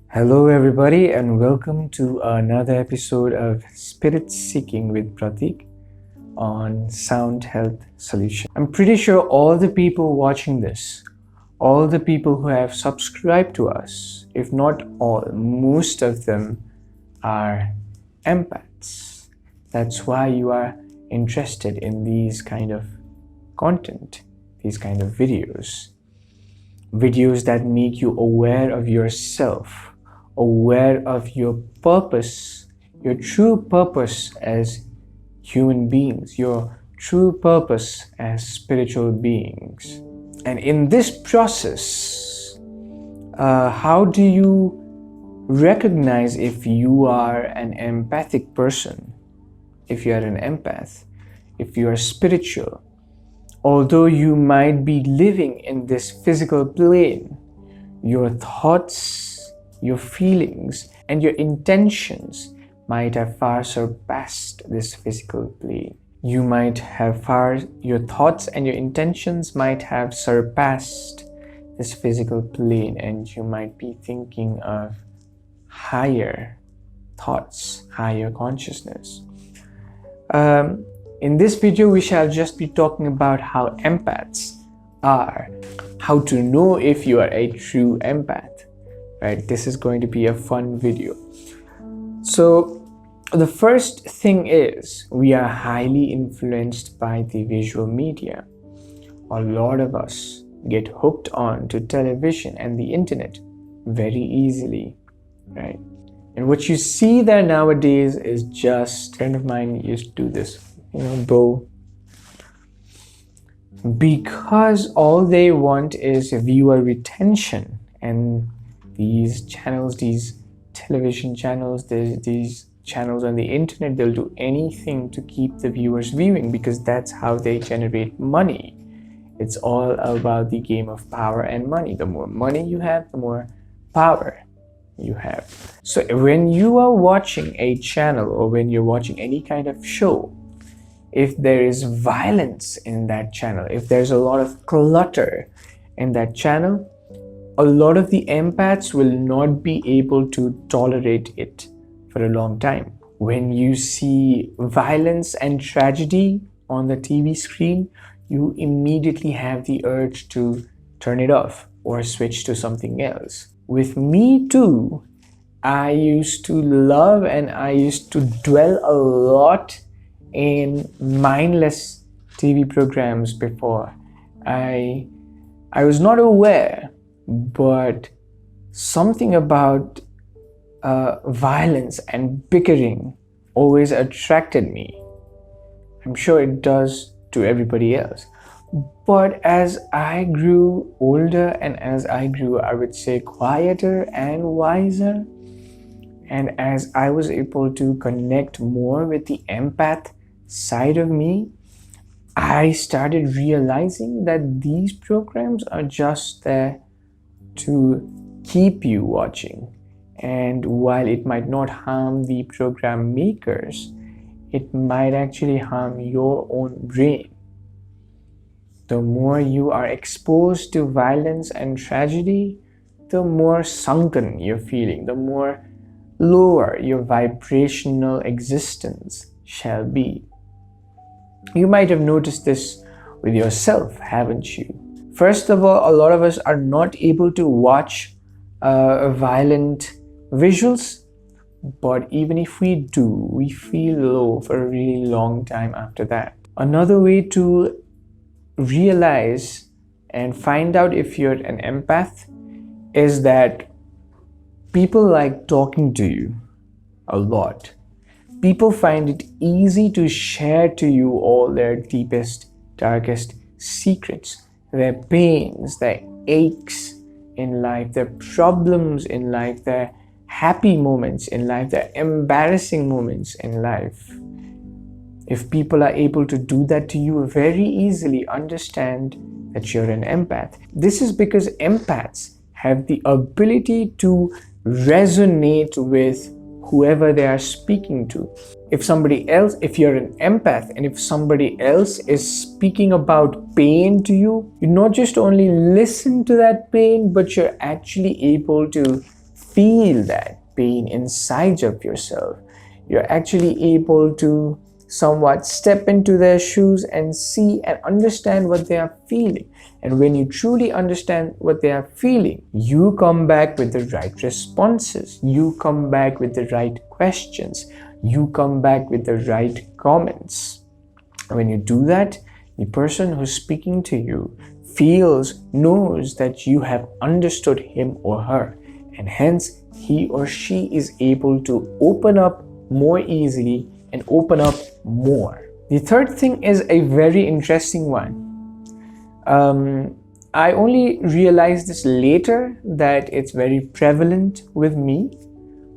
Hello everybody and welcome to another episode of Spirit Seeking with Pratik on Sound Health Solution. I'm pretty sure all the people watching this, all the people who have subscribed to us, if not all, most of them are empaths. That's why you are interested in these kind of content, these kind of videos that make you aware of yourself, aware of your purpose, your true purpose as human beings, your true purpose as spiritual beings. And in this process, how do you recognize if you are an empathic person, if you are an empath, if you are spiritual? Although you might be living in this physical plane, your thoughts, your feelings, and your intentions might have far surpassed this physical plane. Your thoughts and your intentions might have surpassed this physical plane, and you might be thinking of higher thoughts, higher consciousness. In this video, we shall just be talking about how empaths are, how to know if you are a true empath. Right? This is going to be a fun video. So the first thing is we are highly influenced by the visual media. A lot of us get hooked on to television and the internet very easily, right? And what you see there nowadays is just, a friend of mine used to do this, because all they want is viewer retention, and these channels, these television channels, these channels on the internet, they'll do anything to keep the viewers viewing because that's how they generate money. It's all about the game of power and money. The more money you have, the more power you have. So when you are watching a channel or when you're watching any kind of show, if there is violence in that channel, if there's a lot of clutter in that channel, a lot of the empaths will not be able to tolerate it for a long time. When you see violence and tragedy on the TV screen, you immediately have the urge to turn it off or switch to something else. With me too, I used to love and I used to dwell a lot in mindless TV programs before. I was not aware, but something about violence and bickering always attracted me. I'm sure it does to everybody else. But as I grew older and as I grew, I would say, quieter and wiser, and as I was able to connect more with the empath side of me, I started realizing that these programs are just there to keep you watching. And while it might not harm the program makers, it might actually harm your own brain. The more you are exposed to violence and tragedy, the more sunken you're feeling, the more lower your vibrational existence shall be. You might have noticed this with yourself, haven't you? First of all, a lot of us are not able to watch violent visuals, but even if we do, we feel low for a really long time after that. Another way to realize and find out if you're an empath is that people like talking to you a lot. People find it easy to share to you all their deepest, darkest secrets, their pains, their aches in life, their problems in life, their happy moments in life, their embarrassing moments in life. If people are able to do that to you very easily, understand that you're an empath. This is because empaths have the ability to resonate with whoever they are speaking to. if you're an empath and if somebody else is speaking about pain to you, you not just only listen to that pain, but you're actually able to feel that pain inside of yourself. You're actually able to somewhat step into their shoes and see and understand what they are feeling. And when you truly understand what they are feeling, you come back with the right responses. You come back with the right questions. You come back with the right comments. And when you do that, the person who's speaking to you knows that you have understood him or her, and hence he or she is able to open up more easily and open up more. The third thing is a very interesting one. I only realized this later that it's very prevalent with me,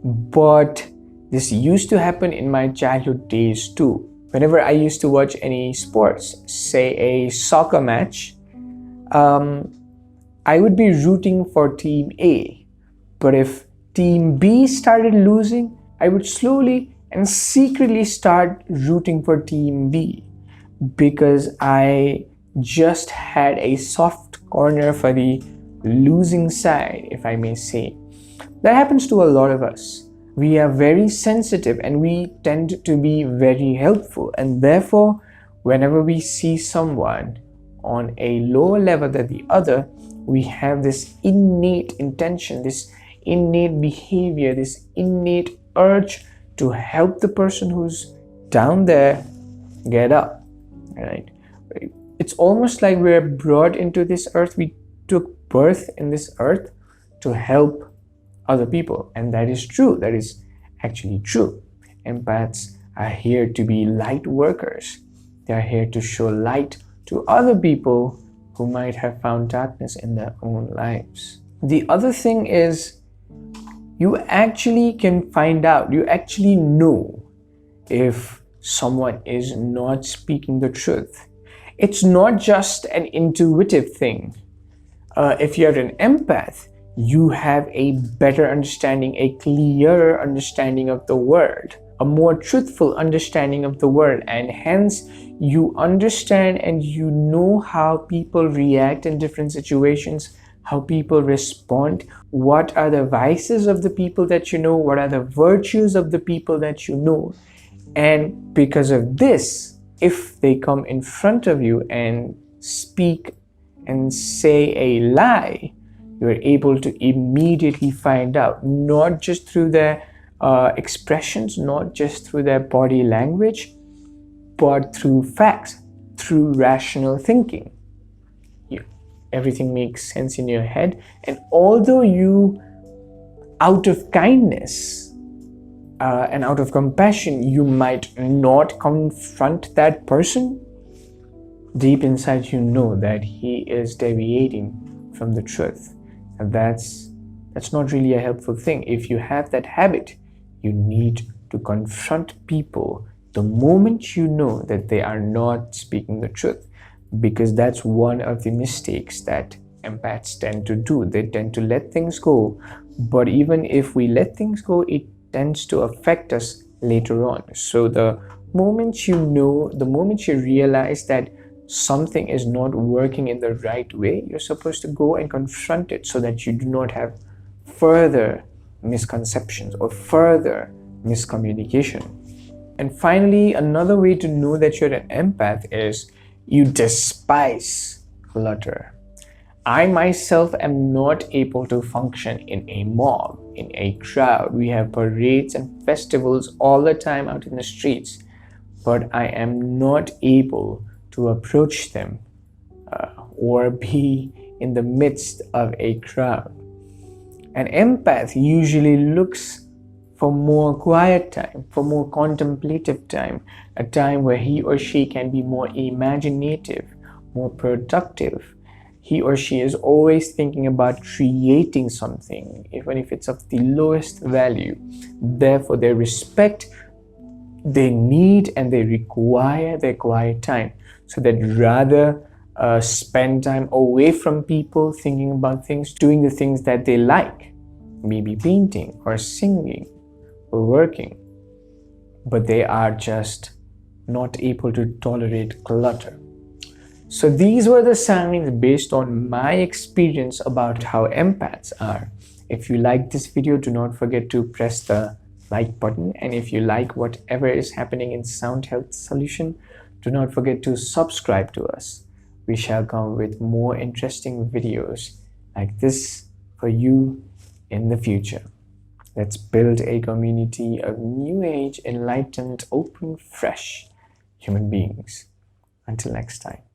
but this used to happen in my childhood days too. Whenever I used to watch any sports, say a soccer match, I would be rooting for Team A. But if Team B started losing, I would slowly and secretly start rooting for Team B, because I just had a soft corner for the losing side, if I may say. That happens to a lot of us. We are very sensitive and we tend to be very helpful, and therefore whenever we see someone on a lower level than the other, we have this innate intention, this innate behavior, this innate urge to help the person who's down there get up, right? It's almost like we're brought into this earth. We took birth in this earth to help other people, and that is true. That is actually true. Empaths are here to be light workers. They are here to show light to other people who might have found darkness in their own lives. The other thing is, you actually can find out, you actually know if someone is not speaking the truth. It's not just an intuitive thing. If you're an empath, you have a better understanding, a clearer understanding of the world, a more truthful understanding of the world, and hence you understand and you know how people react in different situations, how people respond, what are the vices of the people that you know, what are the virtues of the people that you know. And because of this, if they come in front of you and speak and say a lie, you're able to immediately find out, not just through their expressions, not just through their body language, but through facts, through rational thinking. Everything makes sense in your head, and although you, out of kindness and out of compassion, you might not confront that person, deep inside you know that he is deviating from the truth. And that's not really a helpful thing. If you have that habit, you need to confront people the moment you know that they are not speaking the truth, because that's one of the mistakes that empaths tend to do. They tend to let things go, but even if we let things go, it tends to affect us later on. So the moment you know, the moment you realize that something is not working in the right way, you're supposed to go and confront it so that you do not have further misconceptions or further miscommunication. And finally, another way to know that you're an empath is you despise clutter. I myself am not able to function in a mob, in a crowd. We have parades and festivals all the time out in the streets, but I am not able to approach them or be in the midst of a crowd. An empath usually looks for more quiet time, for more contemplative time, a time where he or she can be more imaginative, more productive. He or she is always thinking about creating something, even if it's of the lowest value. Therefore, they respect, they need, and they require their quiet time. So they'd rather spend time away from people, thinking about things, doing the things that they like, maybe painting or singing or working. but they are just not able to tolerate clutter. So these were the signs based on my experience about how empaths are. If you like this video, do not forget to press the like button. And if you like whatever is happening in Sound Health Solution, do not forget to subscribe to us. We shall come with more interesting videos like this for you in the future. Let's build a community of new age, enlightened, open, fresh human beings. Until next time.